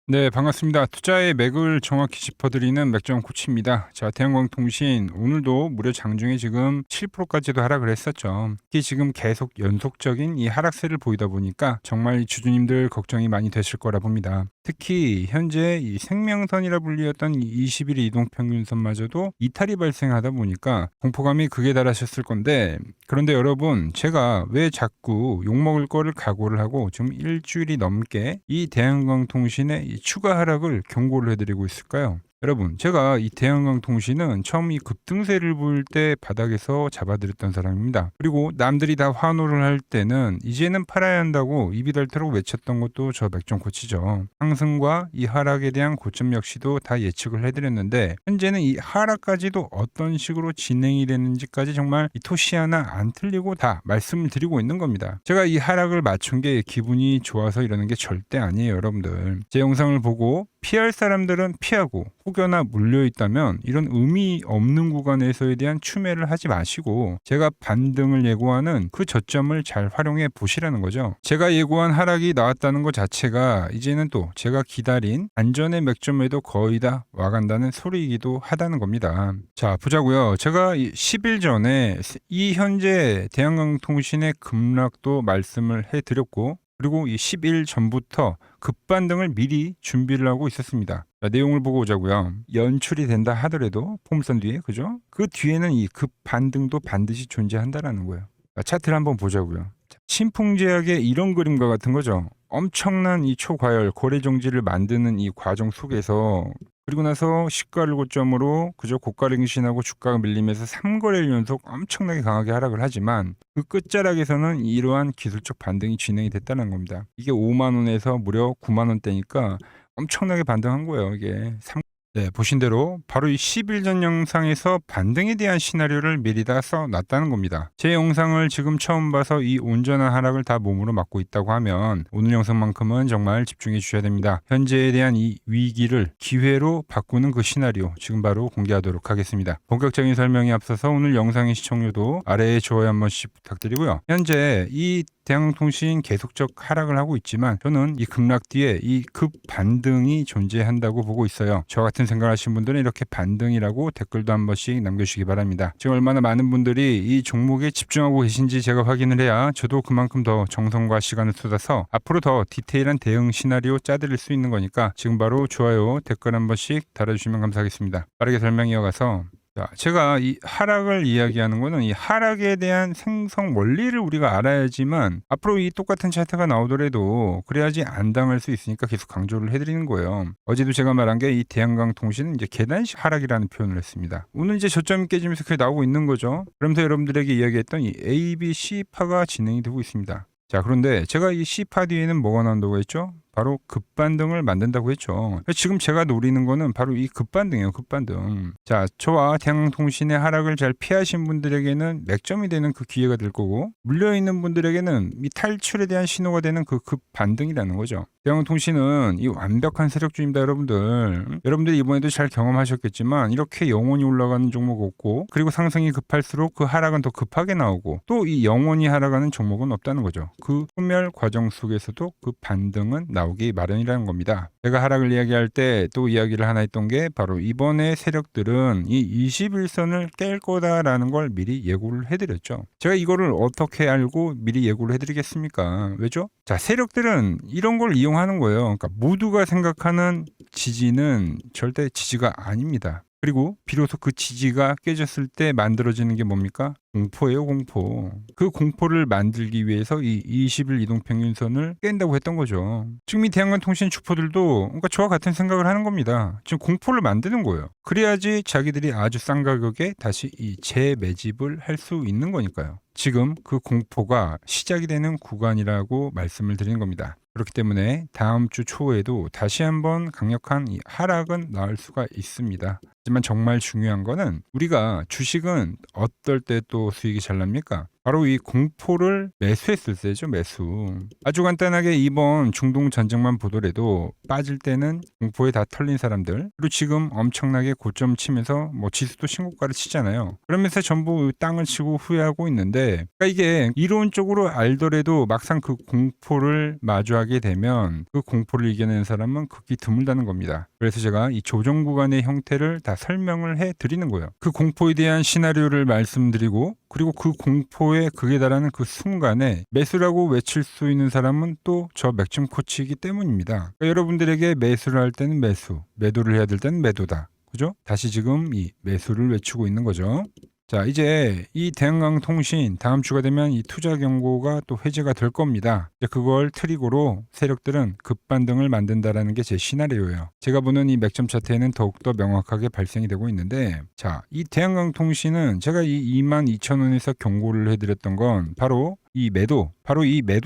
네, 반갑습니다. 투자의 맥을 정확히 짚어드리는 맥정 코치입니다. 자, 대한광통신 오늘도 무려 장중에 지금 7%까지도 하락을 했었죠. 이게 지금 계속 연속적인 이 하락세를 보이다 보니까 정말 이 주주님들 걱정이 많이 되실 거라 봅니다. 특히 현재 이 생명선이라 불리었던 이 20일 이동평균선마저도 이탈이 발생하다 보니까 공포감이 극에 달하셨을 건데, 그런데 여러분, 제가 왜 자꾸 욕먹을 거를 각오를 하고 지금 일주일이 넘게 이 대한광통신의 이 추가 하락을 경고를 해드리고 있을까요? 여러분, 제가 이 대한광통신은 처음 이 급등세를 보일 때 바닥에서 잡아드렸던 사람입니다. 그리고 남들이 다 환호를 할 때는 이제는 팔아야 한다고 입이 닳도록 외쳤던 것도 저 맥정 코치죠. 상승과 이 하락에 대한 고점 역시도 다 예측을 해드렸는데, 현재는 이 하락까지도 어떤 식으로 진행이 되는지까지 정말 이 토시 하나 안 틀리고 다 말씀을 드리고 있는 겁니다. 제가 이 하락을 맞춘 게 기분이 좋아서 이러는 게 절대 아니에요, 여러분들. 제 영상을 보고 피할 사람들은 피하고 혹여나 물려있다면 이런 의미 없는 구간에서에 대한 추매를 하지 마시고 제가 반등을 예고하는 그 저점을 잘 활용해 보시라는 거죠. 제가 예고한 하락이 나왔다는 것 자체가 이제는 또 제가 기다린 안전의 맥점에도 거의 다 와간다는 소리이기도 하다는 겁니다. 자, 보자고요. 제가 10일 전에 이 현재 대한광통신의 급락도 말씀을 해드렸고, 그리고 이 10일 전부터 급반등을 미리 준비를 하고 있었습니다. 자, 내용을 보고 오자고요. 연출이 된다 하더라도 폼선 뒤에, 그죠? 그 뒤에는 이 급반등도 반드시 존재한다라는 거예요. 자, 차트를 한번 보자고요. 신풍제약의 이런 그림과 같은 거죠. 엄청난 이 초과열 거래 정지를 만드는 이 과정 속에서, 그리고 나서 시가를 고점으로 그저 고가를 갱신하고 주가가 밀리면서 3거래일 연속 엄청나게 강하게 하락을 하지만 그 끝자락에서는 이러한 기술적 반등이 진행이 됐다는 겁니다. 이게 5만 원에서 무려 9만 원대니까 엄청나게 반등한 거예요. 이게 네, 보신 대로 바로 이 10일 전 영상에서 반등에 대한 시나리오를 미리 다 써놨다는 겁니다. 제 영상을 지금 처음 봐서 이 온전한 하락을 다 몸으로 맞고 있다고 하면 오늘 영상만큼은 정말 집중해 주셔야 됩니다. 현재에 대한 이 위기를 기회로 바꾸는 그 시나리오 지금 바로 공개하도록 하겠습니다. 본격적인 설명에 앞서서 오늘 영상의 시청률도 아래에 좋아요 한 번씩 부탁드리고요. 현재 이 대한통신 계속적 하락을 하고 있지만 저는 이 급락 뒤에 이 급 반등이 존재한다고 보고 있어요. 저 같은 생각하시는 분들은 이렇게 반등이라고 댓글도 한 번씩 남겨주시기 바랍니다. 지금 얼마나 많은 분들이 이 종목에 집중하고 계신지 제가 확인을 해야 저도 그만큼 더 정성과 시간을 쏟아서 앞으로 더 디테일한 대응 시나리오 짜드릴 수 있는 거니까 지금 바로 좋아요, 댓글 한 번씩 달아주시면 감사하겠습니다. 빠르게 설명 이어가서, 자, 제가 이 하락을 이야기하는 거는 이 하락에 대한 생성 원리를 우리가 알아야지만 앞으로 이 똑같은 차트가 나오더라도 그래야지 안 당할 수 있으니까 계속 강조를 해드리는 거예요. 어제도 제가 말한 게 이 대한광통신은 이제 계단식 하락이라는 표현을 했습니다. 오늘 이제 저점이 깨지면서 그게 나오고 있는 거죠. 그러면서 여러분들에게 이야기했던 이 A, B, C파가 진행이 되고 있습니다. 자, 그런데 제가 이 C파 뒤에는 뭐가 나온다고 했죠? 바로 급반등을 만든다고 했죠. 지금 제가 노리는 거는 바로 이 급반등이에요. 급반등. 자, 저와 대한통신의 하락을 잘 피하신 분들에게는 맥점이 되는 그 기회가 될 거고, 물려있는 분들에게는 이 탈출에 대한 신호가 되는 그 급반등이라는 거죠. 대한통신은 이 완벽한 세력주입니다, 여러분들. 여러분들이 이번에도 잘 경험하셨겠지만 이렇게 영원히 올라가는 종목 없고, 그리고 상승이 급할수록 그 하락은 더 급하게 나오고, 또 이 영원히 하락하는 종목은 없다는 거죠. 그 소멸 과정 속에서도 그 반등은 나오기 마련이라는 겁니다. 제가 하락을 이야기할 때 또 이야기를 하나 했던 게 바로 이번에 세력들은 이 21선을 깰 거다라는 걸 미리 예고를 해드렸죠. 제가 이거를 어떻게 알고 미리 예고를 해드리겠습니까? 왜죠? 자, 세력들은 이런 걸 이용하는 거예요. 그러니까 모두가 생각하는 지지는 절대 지지가 아닙니다. 그리고 비로소 그 지지가 깨졌을 때 만들어지는 게 뭡니까? 공포예요, 공포. 그 공포를 만들기 위해서 이 20일 이동평균선을 깬다고 했던 거죠. 지금 이 대한광통신 주포들도 그러니까 저와 같은 생각을 하는 겁니다. 지금 공포를 만드는 거예요. 그래야지 자기들이 아주 싼 가격에 다시 이 재매집을 할 수 있는 거니까요. 지금 그 공포가 시작이 되는 구간이라고 말씀을 드리는 겁니다. 그렇기 때문에 다음 주 초에도 다시 한번 강력한 이 하락은 나올 수가 있습니다. 하지만 정말 중요한 거는 우리가 주식은 어떨 때 또 수익이 잘 납니까? 바로 이 공포를 매수했을 때죠. 매수. 아주 간단하게 이번 중동 전쟁만 보더라도 빠질 때는 공포에 다 털린 사람들, 그리고 지금 엄청나게 고점 치면서 뭐 지수도 신고가를 치잖아요. 그러면서 전부 땅을 치고 후회하고 있는데, 그러니까 이게 이론적으로 알더라도 막상 그 공포를 마주하게 되면 그 공포를 이겨내는 사람은 극히 드물다는 겁니다. 그래서 제가 이 조정 구간의 형태를 다 설명을 해 드리는 거예요. 그 공포에 대한 시나리오를 말씀드리고, 그리고 그 공포에 극에 달하는 그 순간에 매수라고 외칠 수 있는 사람은 또 저 맥점 코치이기 때문입니다. 그러니까 여러분들에게 매수를 할 때는 매수, 매도를 해야 될 때는 매도다. 그죠? 다시 지금 이 매수를 외치고 있는 거죠. 자, 이제 이 대한강통신 다음 주가 되면 이 투자 경고가 또 해제가 될 겁니다. 이제 그걸 트리거로 세력들은 급반등을 만든다라는 게 제 시나리오예요. 제가 보는 이 맥점 차트에는 더욱더 명확하게 발생이 되고 있는데, 자, 이 대한강통신은 제가 이 22,000원에서 경고를 해드렸던 건 바로 이 매도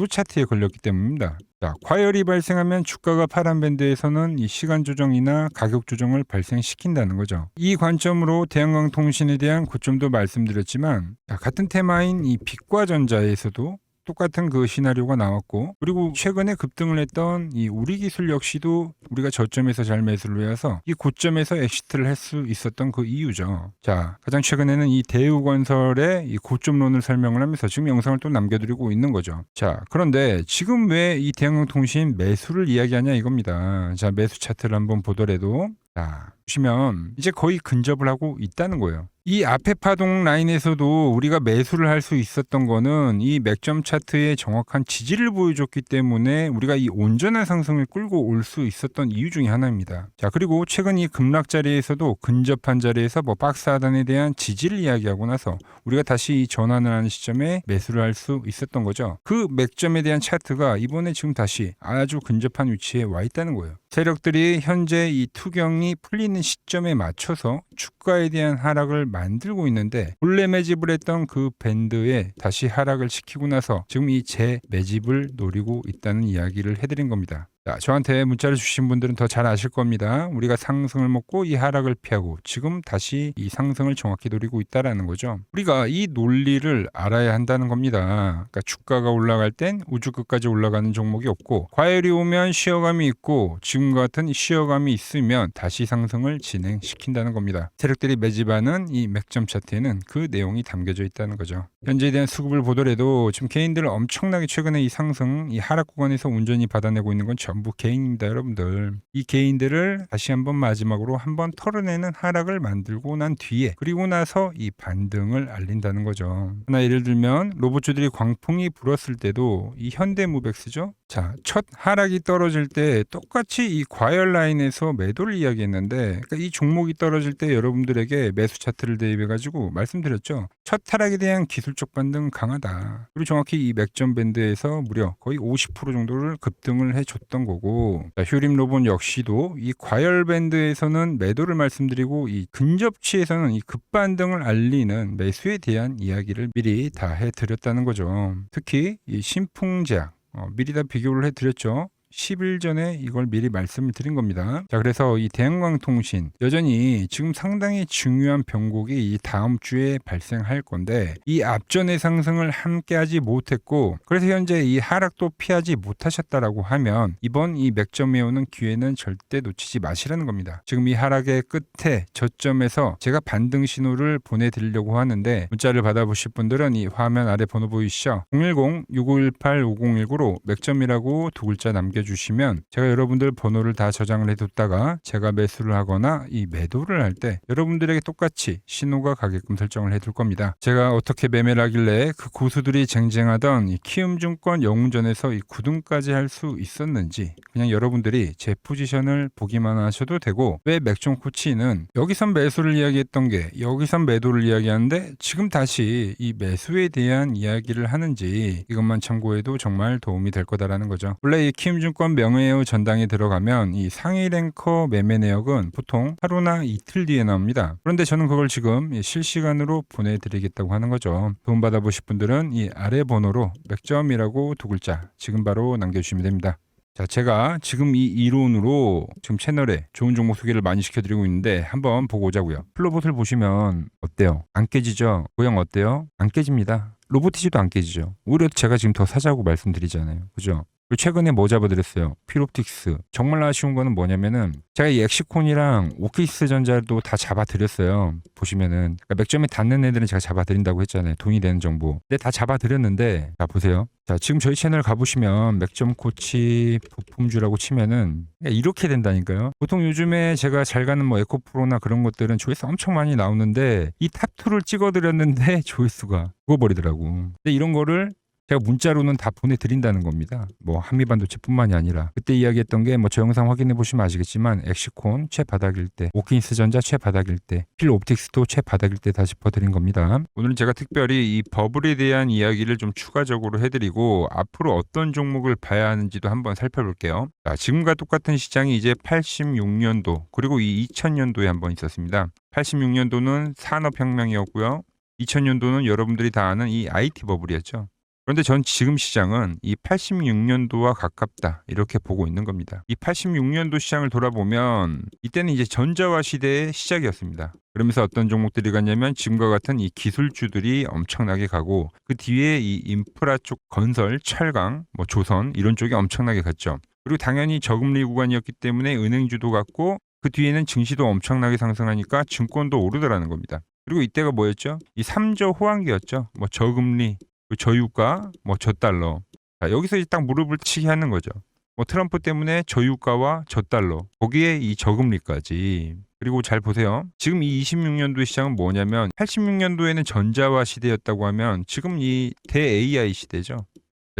차트에 걸렸기 때문입니다. 자, 과열이 발생하면 주가가 파란 밴드에서는 이 시간 조정이나 가격 조정을 발생시킨다는 거죠. 이 관점으로 대한강통신에 대한 고점도 말씀드렸지만, 자, 같은 테마인 이 빛과전자에서도 똑같은 그 시나리오가 나왔고, 그리고 최근에 급등을 했던 이 우리기술 역시도 우리가 저점에서 잘 매수를 해서 이 고점에서 엑시트를 할 수 있었던 그 이유죠. 자, 가장 최근에는 이 대우건설의 이 고점론을 설명을 하면서 지금 영상을 또 남겨드리고 있는 거죠. 자, 그런데 지금 왜 이 대한강통신 매수를 이야기하냐 이겁니다. 자, 매수 차트를 한번 보더라도, 자, 보시면 이제 거의 근접을 하고 있다는 거예요. 이 앞에 파동 라인에서도 우리가 매수를 할 수 있었던 거는 이 맥점 차트의 정확한 지지를 보여줬기 때문에 우리가 이 온전한 상승을 끌고 올 수 있었던 이유 중에 하나입니다. 자, 그리고 최근 이 급락 자리에서도 근접한 자리에서 뭐 박스 하단에 대한 지지를 이야기하고 나서 우리가 다시 이 전환을 하는 시점에 매수를 할 수 있었던 거죠. 그 맥점에 대한 차트가 이번에 지금 다시 아주 근접한 위치에 와 있다는 거예요. 세력들이 현재 이 투경이 풀리는 시점에 맞춰서 주가에 대한 하락을 만들고 있는데, 본래 매집을 했던 그 밴드에 다시 하락을 시키고 나서 지금 이 재매집을 노리고 있다는 이야기를 해드린 겁니다. 자, 저한테 문자를 주신 분들은 더 잘 아실 겁니다. 우리가 상승을 먹고 이 하락을 피하고 지금 다시 이 상승을 정확히 노리고 있다라는 거죠. 우리가 이 논리를 알아야 한다는 겁니다. 그러니까 주가가 올라갈 땐 우주 끝까지 올라가는 종목이 없고, 과열이 오면 쉬어감이 있고, 지금과 같은 쉬어감이 있으면 다시 상승을 진행시킨다는 겁니다. 세력들이 매집하는 이 맥점 차트에는 그 내용이 담겨져 있다는 거죠. 현재에 대한 수급을 보더라도 지금 개인들 엄청나게 최근에 이 상승, 이 하락 구간에서 온전히 받아내고 있는 건 전부 개인입니다, 여러분들. 이 개인들을 다시 한번 마지막으로 한번 털어내는 하락을 만들고 난 뒤에, 그리고 나서 이 반등을 알린다는 거죠. 하나 예를 들면 로봇주들이 광풍이 불었을 때도 이 현대무백스죠. 자, 첫 하락이 떨어질 때 똑같이 이 과열 라인에서 매도를 이야기했는데, 그러니까 이 종목이 떨어질 때 여러분들에게 매수 차트를 대입해가지고 말씀드렸죠. 첫 하락에 대한 기술적 반등 강하다. 그리고 정확히 이 맥점 밴드에서 무려 거의 50% 정도를 급등을 해줬던 거고, 자, 휴림 로봇 역시도 이 과열 밴드에서는 매도를 말씀드리고, 이 근접치에서는 이 급반등을 알리는 매수에 대한 이야기를 미리 다 해드렸다는 거죠. 특히 이 신풍제약 미리 다 비교를 해드렸죠. 10일 전에 이걸 미리 말씀을 드린 겁니다. 자, 그래서 이 대한강통신 여전히 지금 상당히 중요한 변곡이 이 다음 주에 발생할 건데, 이 앞전의 상승을 함께하지 못했고, 그래서 현재 이 하락도 피하지 못하셨다라고 하면 이번 이 맥점에 오는 기회는 절대 놓치지 마시라는 겁니다. 지금 이 하락의 끝에 저점에서 제가 반등 신호를 보내드리려고 하는데, 문자를 받아보실 분들은 이 화면 아래 번호 보이시죠? 010-6518-5019로 맥점이라고 두 글자 주시면 제가 여러분들 번호를 다 저장을 해뒀다가 제가 매수를 하거나 이 매도를 할 때 여러분들에게 똑같이 신호가 가게끔 설정을 해둘 겁니다. 제가 어떻게 매매를 하길래 그 고수들이 쟁쟁하던 이 키움증권 영웅전에서 이 9등까지 할 수 있었는지 그냥 여러분들이 제 포지션을 보기만 하셔도 되고, 왜 맥점 코치는 여기선 매수를 이야기했던 게 여기선 매도를 이야기하는데 지금 다시 이 매수에 대한 이야기를 하는지, 이것만 참고해도 정말 도움이 될 거다라는 거죠. 원래 이 키움증권 명예회원 전당에 들어가면 이 상위 랭커 매매 내역은 보통 하루나 이틀 뒤에 나옵니다. 그런데 저는 그걸 지금 실시간으로 보내드리겠다고 하는 거죠. 도움 받아보실 분들은 이 아래 번호로 맥점이라고 두 글자 지금 바로 남겨주시면 됩니다. 자, 제가 지금 이 이론으로 지금 채널에 좋은 종목 소개를 많이 시켜드리고 있는데 한번 보고 오자고요. 플로봇을 보시면 어때요? 안 깨지죠? 모양 어때요? 안 깨집니다. 로보티지도 안 깨지죠. 오히려 제가 지금 더 사자고 말씀드리잖아요. 그죠? 그리고 최근에 뭐 잡아드렸어요? 필옵틱스. 정말 아쉬운 거는 뭐냐면은 제가 이 엑시콘이랑 오키스 전자도 다 잡아드렸어요. 보시면은 그러니까 맥점에 닿는 애들은 제가 잡아드린다고 했잖아요. 돈이 되는 정보. 근데 다 잡아드렸는데 자 보세요. 자 지금 저희 채널 가보시면 맥점 코치 부품주라고 치면은 이렇게 된다니까요. 보통 요즘에 제가 잘 가는 뭐 에코프로나 그런 것들은 조회수 엄청 많이 나오는데 이 탑2를 찍어드렸는데 조회수가 죽어버리더라고. 근데 이런 거를 제가 문자로는 다 보내드린다는 겁니다. 뭐 한미반도체뿐만이 아니라 그때 이야기했던 게 뭐 저 영상 확인해 보시면 아시겠지만 엑시콘 최바닥일 때, 오킨스 전자 최바닥일 때, 필옵틱스도 최바닥일 때 다 짚어드린 겁니다. 오늘은 제가 특별히 이 버블에 대한 이야기를 좀 추가적으로 해드리고 앞으로 어떤 종목을 봐야 하는지도 한번 살펴볼게요. 자, 지금과 똑같은 시장이 이제 86년도 그리고 이 2000년도에 한번 있었습니다. 86년도는 산업혁명이었고요. 2000년도는 여러분들이 다 아는 이 IT 버블이었죠. 그런데 전 지금 시장은 이 86년도와 가깝다 이렇게 보고 있는 겁니다. 이 86년도 시장을 돌아보면 이때는 이제 전자화 시대의 시작이었습니다. 그러면서 어떤 종목들이 갔냐면 지금과 같은 이 기술주들이 엄청나게 가고 그 뒤에 이 인프라 쪽 건설, 철강, 뭐 조선 이런 쪽이 엄청나게 갔죠. 그리고 당연히 저금리 구간이었기 때문에 은행주도 갔고 그 뒤에는 증시도 엄청나게 상승하니까 증권도 오르더라는 겁니다. 그리고 이때가 뭐였죠? 이 3조 호황기였죠. 뭐 저금리 저유가, 뭐 저달러. 자, 여기서 이제 딱 무릎을 치게 하는 거죠. 뭐 트럼프 때문에 저유가와 저달러, 거기에 이 저금리까지. 그리고 잘 보세요. 지금 이 26년도 시장은 뭐냐면 86년도에는 전자화 시대였다고 하면 지금 이 대 AI 시대죠.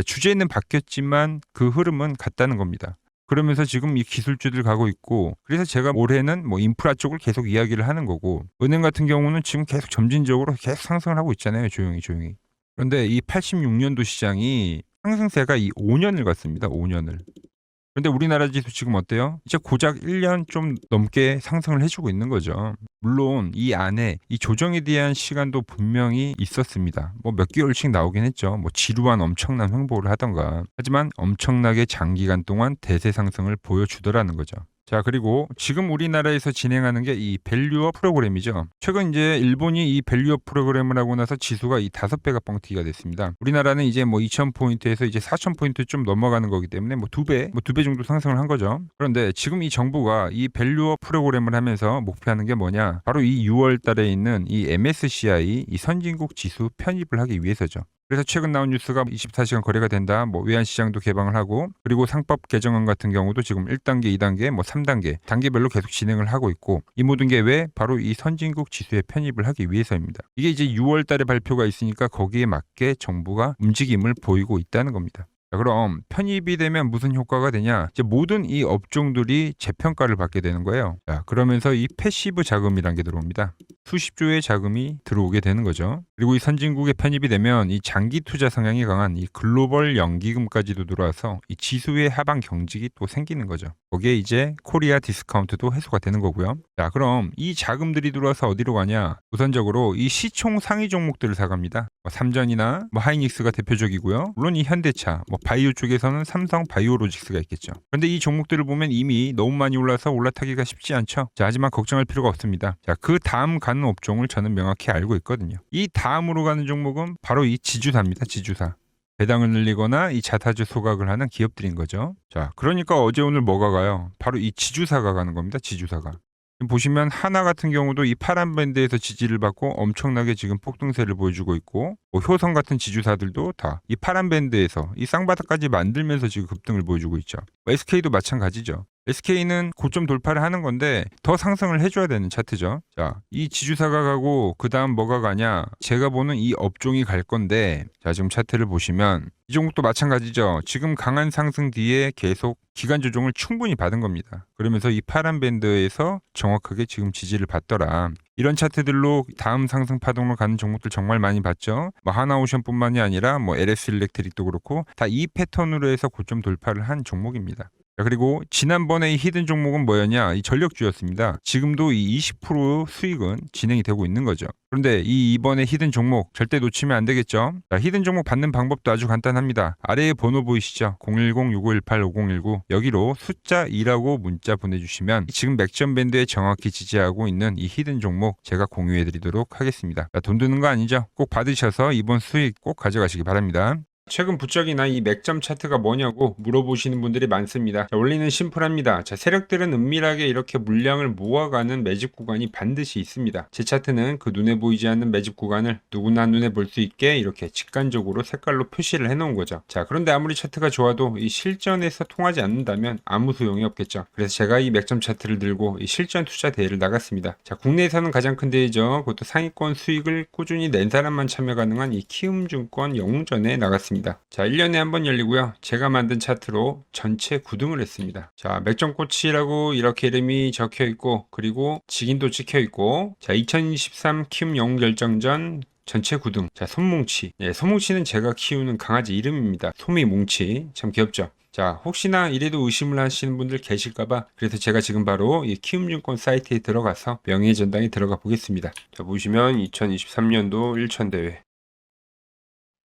주제는 바뀌었지만 그 흐름은 같다는 겁니다. 그러면서 지금 이 기술주들 가고 있고 그래서 제가 올해는 뭐 인프라 쪽을 계속 이야기를 하는 거고 은행 같은 경우는 지금 계속 점진적으로 계속 상승을 하고 있잖아요. 조용히. 그런데 이 86년도 시장이 상승세가 이 5년을 갔습니다. 5년을. 그런데 우리나라 지수 지금 어때요? 이제 고작 1년 좀 넘게 상승을 해주고 있는 거죠. 물론 이 안에 이 조정에 대한 시간도 분명히 있었습니다. 뭐 몇 개월씩 나오긴 했죠. 뭐 지루한 엄청난 횡보를 하던가. 하지만 엄청나게 장기간 동안 대세 상승을 보여주더라는 거죠. 자, 그리고 지금 우리나라에서 진행하는 게 이 밸류업 프로그램이죠. 최근 이제 일본이 이 밸류업 프로그램을 하고 나서 지수가 이 5배가 뻥튀기가 됐습니다. 우리나라는 이제 뭐 2000포인트에서 이제 4000포인트 좀 넘어가는 거기 때문에 뭐 2배 정도 상승을 한 거죠. 그런데 지금 이 정부가 이 밸류업 프로그램을 하면서 목표하는 게 뭐냐? 바로 이 6월 달에 있는 이 MSCI 이 선진국 지수 편입을 하기 위해서죠. 그래서 최근 나온 뉴스가 24시간 거래가 된다. 뭐 외환시장도 개방을 하고 그리고 상법 개정안 같은 경우도 지금 1단계, 2단계, 뭐 3단계 단계별로 계속 진행을 하고 있고 이 모든 게 왜? 바로 이 선진국 지수에 편입을 하기 위해서입니다. 이게 이제 6월 달에 발표가 있으니까 거기에 맞게 정부가 움직임을 보이고 있다는 겁니다. 자, 그럼 편입이 되면 무슨 효과가 되냐? 이제 모든 이 업종들이 재평가를 받게 되는 거예요. 자, 그러면서 이 패시브 자금이라는 게 들어옵니다. 수십조의 자금이 들어오게 되는 거죠. 그리고 이 선진국에 편입이 되면 이 장기 투자 성향이 강한 이 글로벌 연기금까지도 들어와서 이 지수의 하방 경직이 또 생기는 거죠. 거기에 이제 코리아 디스카운트도 해소가 되는 거고요. 자, 그럼 이 자금들이 들어와서 어디로 가냐? 우선적으로 이 시총 상위 종목들을 사갑니다. 뭐 삼전이나 뭐 하이닉스가 대표적이고요. 물론 이 현대차, 뭐 바이오 쪽에서는 삼성 바이오로직스가 있겠죠. 그런데 이 종목들을 보면 이미 너무 많이 올라서 올라타기가 쉽지 않죠. 자, 하지만 걱정할 필요가 없습니다. 자, 그 다음 가는 업종을 저는 명확히 알고 있거든요. 이 다음으로 가는 종목은 바로 이 지주사입니다. 지주사. 배당을 늘리거나 이 자타주 소각을 하는 기업들인 거죠. 자, 그러니까 어제 오늘 뭐가 가요? 바로 이 지주사가 가는 겁니다. 지주사가. 보시면 하나 같은 경우도 이 파란 밴드에서 지지를 받고 엄청나게 지금 폭등세를 보여주고 있고 뭐 효성 같은 지주사들도 다 이 파란 밴드에서 이 쌍바닥까지 만들면서 지금 급등을 보여주고 있죠. SK도 마찬가지죠. SK는 고점 돌파를 하는 건데 더 상승을 해줘야 되는 차트죠. 자, 이 지주사가 가고 그 다음 뭐가 가냐? 제가 보는 이 업종이 갈 건데 자, 지금 차트를 보시면 이 종목도 마찬가지죠. 지금 강한 상승 뒤에 계속 기간 조정을 충분히 받은 겁니다. 그러면서 이 파란 밴드에서 정확하게 지금 지지를 받더라. 이런 차트들로 다음 상승 파동으로 가는 종목들 정말 많이 봤죠. 뭐 하나오션뿐만이 아니라 뭐 LS 일렉트릭도 그렇고 다 이 패턴으로 해서 고점 돌파를 한 종목입니다. 자, 그리고 지난번에 이 히든 종목은 뭐였냐? 이 전력주였습니다. 지금도 이 20% 수익은 진행이 되고 있는 거죠. 그런데 이번에 히든 종목 절대 놓치면 안 되겠죠? 자, 히든 종목 받는 방법도 아주 간단합니다. 아래에 번호 보이시죠? 010-6518-5019 여기로 숫자 2라고 문자 보내주시면 지금 맥점 밴드에 정확히 지지하고 있는 이 히든 종목 제가 공유해드리도록 하겠습니다. 자, 돈 드는 거 아니죠? 꼭 받으셔서 이번 수익 꼭 가져가시기 바랍니다. 최근 부적이나 이 맥점 차트가 뭐냐고 물어보시는 분들이 많습니다. 자, 원리는 심플합니다. 자, 세력들은 은밀하게 이렇게 물량을 모아가는 매집 구간이 반드시 있습니다. 제 차트는 그 눈에 보이지 않는 매집 구간을 누구나 눈에 볼 수 있게 이렇게 직관적으로 색깔로 표시를 해놓은 거죠. 자, 그런데 아무리 차트가 좋아도 이 실전에서 통하지 않는다면 아무 소용이 없겠죠. 그래서 제가 이 맥점 차트를 들고 이 실전 투자 대회를 나갔습니다. 자, 국내에서는 가장 큰 대회죠. 그것도 상위권 수익을 꾸준히 낸 사람만 참여 가능한 이 키움증권 영웅전에 나갔습니다. 자, 1년에 한 번 열리고요. 제가 만든 차트로 전체 9등을 했습니다. 자, 맥점코치라고 이렇게 이름이 적혀 있고, 그리고 직인도 찍혀 있고, 자, 2023 키움 영웅 결정전 전체 9등. 자, 솜뭉치. 예, 솜뭉치는 제가 키우는 강아지 이름입니다. 솜이뭉치. 참 귀엽죠? 자, 혹시나 이래도 의심을 하시는 분들 계실까봐 그래서 제가 지금 바로 이 키움증권 사이트에 들어가서 명예의 전당에 들어가 보겠습니다. 자, 보시면 2023년도 1천대회.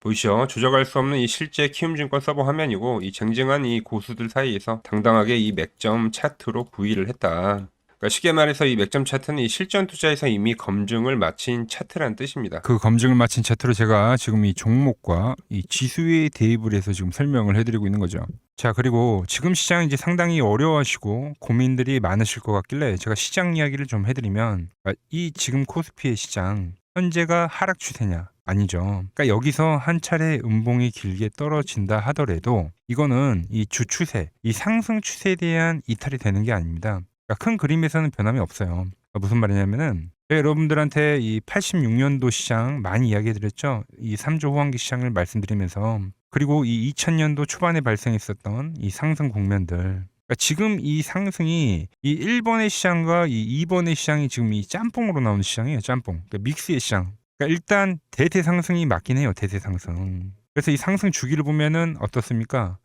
보이시죠? 조작할 수 없는 이 실제 키움증권 서버 화면이고 이 쟁쟁한 이 고수들 사이에서 당당하게 이 맥점 차트로 구입을 했다. 그러니까 쉽게 말해서 이 맥점 차트는 이 실전 투자에서 이미 검증을 마친 차트란 뜻입니다. 그 검증을 마친 차트로 제가 지금 이 종목과 이 지수에 대입을 해서 지금 설명을 해드리고 있는 거죠. 자, 그리고 지금 시장 이제 상당히 어려워하시고 고민들이 많으실 것 같길래 제가 시장 이야기를 좀 해드리면 이 지금 코스피의 시장 현재가 하락 추세냐? 아니죠. 그러니까 여기서 한 차례 음봉이 길게 떨어진다 하더라도 이거는 이 주추세, 이 상승 추세에 대한 이탈이 되는 게 아닙니다. 그러니까 큰 그림에서는 변함이 없어요. 그러니까 무슨 말이냐면은 여러분들한테 이 86년도 시장 많이 이야기해드렸죠. 이 3조 호황기 시장을 말씀드리면서 그리고 이 2000년도 초반에 발생했었던 이 상승 국면들. 그러니까 지금 이 상승이 이 1번의 시장과 이 2번의 시장이 지금 이 짬뽕으로 나오는 시장이에요. 짬뽕. 그러니까 믹스의 시장. 그러니까 일단 대세 상승이 맞긴 해요. 대세 상승. 그래서 이 상승 주기를 보면은 어떻습니까?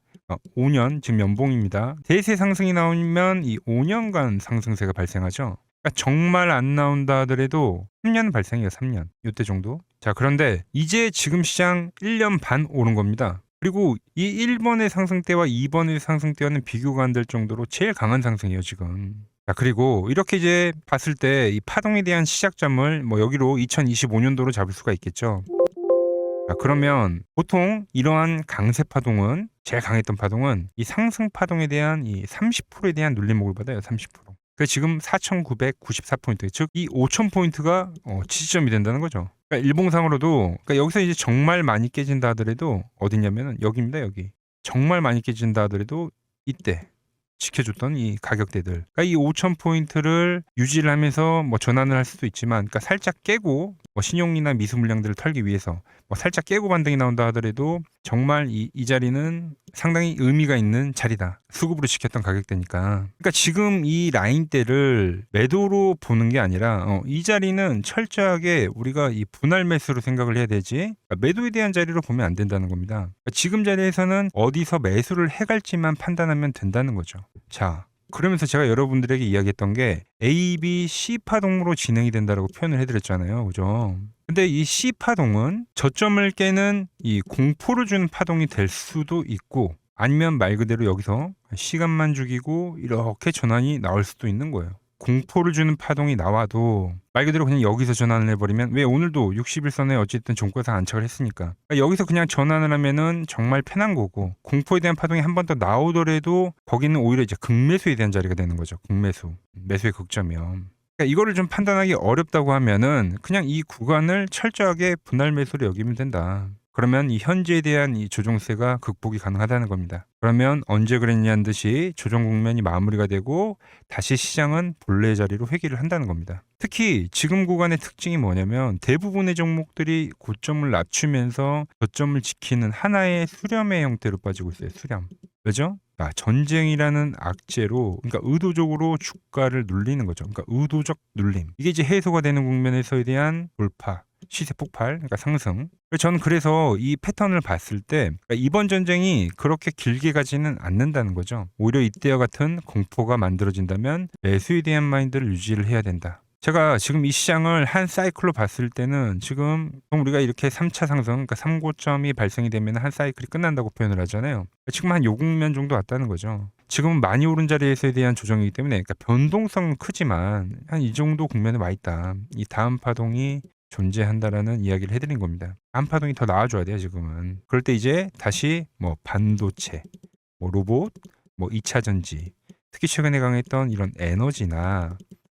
5년 지금 연봉입니다. 대세 상승이 나오면 이 5년간 상승세가 발생하죠. 그러니까 정말 안 나온다 하더라도 3년 발생해요. 3년. 이때 정도. 자, 그런데 이제 지금 시장 1년 반 오른 겁니다. 그리고 이 1번의 상승 때와 2번의 상승 때와는 비교가 안 될 정도로 제일 강한 상승이에요, 지금. 자, 그리고 이렇게 이제 봤을 때 이 파동에 대한 시작점을 뭐 여기로 2025년도로 잡을 수가 있겠죠. 자, 그러면 보통 이러한 강세 파동은 제일 강했던 파동은 이 상승 파동에 대한 이 30%에 대한 눌림목을 받아요. 30%. 그 지금 4,994포인트, 즉 이 5,000포인트가 지지점이 된다는 거죠. 그러니까 일봉상으로도 그러니까 여기서 이제 정말 많이 깨진다 하더라도 어디냐면은 여기입니다. 여기. 정말 많이 깨진다 하더라도 이때 지켜줬던 이 가격대들. 그러니까 이 5,000포인트를 유지를 하면서 뭐 전환을 할 수도 있지만, 그러니까 살짝 깨고 뭐 신용이나 미수 물량들을 털기 위해서 뭐 살짝 깨고 반등이 나온다 하더라도 정말 이 자리는 상당히 의미가 있는 자리다. 수급으로 지켰던 가격대니까. 그러니까 지금 이 라인대를 매도로 보는 게 아니라 이 자리는 철저하게 우리가 이 분할 매수로 생각을 해야 되지, 그러니까 매도에 대한 자리로 보면 안 된다는 겁니다. 그러니까 지금 자리에서는 어디서 매수를 해갈지만 판단하면 된다는 거죠. 자, 그러면서 제가 여러분들에게 이야기했던 게 A, B, C 파동으로 진행이 된다라고 표현을 해드렸잖아요. 그죠? 근데 이 C 파동은 저점을 깨는 이 공포를 주는 파동이 될 수도 있고, 아니면 말 그대로 여기서 시간만 죽이고 이렇게 전환이 나올 수도 있는 거예요. 공포를 주는 파동이 나와도 말 그대로 그냥 여기서 전환을 해버리면, 왜 오늘도 60일선에 어쨌든 종가상 안착을 했으니까, 그러니까 여기서 그냥 전환을 하면은 정말 편한 거고, 공포에 대한 파동이 한 번 더 나오더라도 거기는 오히려 이제 극매수에 대한 자리가 되는 거죠. 극매수, 매수의 극점이요. 그러니까 이거를 좀 판단하기 어렵다고 하면은 그냥 이 구간을 철저하게 분할 매수로 여기면 된다. 그러면 이 현재에 대한 이 조정세가 극복이 가능하다는 겁니다. 그러면 언제 그랬냐는 듯이 조정 국면이 마무리가 되고 다시 시장은 본래 자리로 회귀를 한다는 겁니다. 특히 지금 구간의 특징이 뭐냐면 대부분의 종목들이 고점을 낮추면서 저점을 지키는 하나의 수렴의 형태로 빠지고 있어요. 수렴. 왜죠? 전쟁이라는 악재로, 그러니까 의도적으로 주가를 눌리는 거죠. 그러니까 의도적 눌림. 이게 이제 해소가 되는 국면에서에 대한 돌파. 시세 폭발, 그러니까 상승. 저는 그래서 이 패턴을 봤을 때 그러니까 이번 전쟁이 그렇게 길게 가지는 않는다는 거죠. 오히려 이때와 같은 공포가 만들어진다면 매수에 대한 마인드를 유지를 해야 된다. 제가 지금 이 시장을 한 사이클로 봤을 때는 지금 우리가 이렇게 3차 상승, 그러니까 3고점이 발생이 되면 한 사이클이 끝난다고 표현을 하잖아요. 지금 한 요 국면 정도 왔다는 거죠. 지금은 많이 오른 자리에서에 대한 조정이기 때문에 그러니까 변동성은 크지만 한 이 정도 국면에 와 있다. 이 다음 파동이 존재한다라는 이야기를 해드린 겁니다. 다음 파동이 더 나와줘야 돼요, 지금은. 그럴 때 이제 다시 뭐 반도체, 뭐 로봇, 뭐 2차 전지, 특히 최근에 강했던 이런 에너지나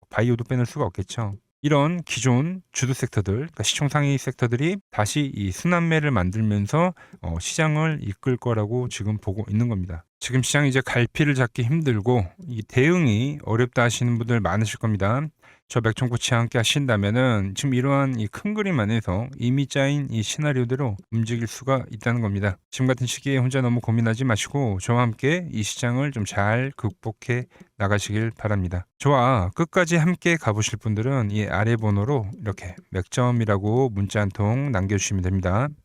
바이오도 빼놓을 수가 없겠죠. 이런 기존 주도 섹터들, 그러니까 시총 상위 섹터들이 다시 이 순환매를 만들면서 시장을 이끌 거라고 지금 보고 있는 겁니다. 지금 시장이 이제 갈피를 잡기 힘들고 이 대응이 어렵다 하시는 분들 많으실 겁니다. 저 맥종코치와 함께 하신다면은 지금 이러한 이 큰 그림 안에서 이미 짜인 이 시나리오대로 움직일 수가 있다는 겁니다. 지금 같은 시기에 혼자 너무 고민하지 마시고 저와 함께 이 시장을 좀 잘 극복해 나가시길 바랍니다. 저와 끝까지 함께 가보실 분들은 이 아래 번호로 이렇게 맥점이라고 문자 한 통 남겨주시면 됩니다.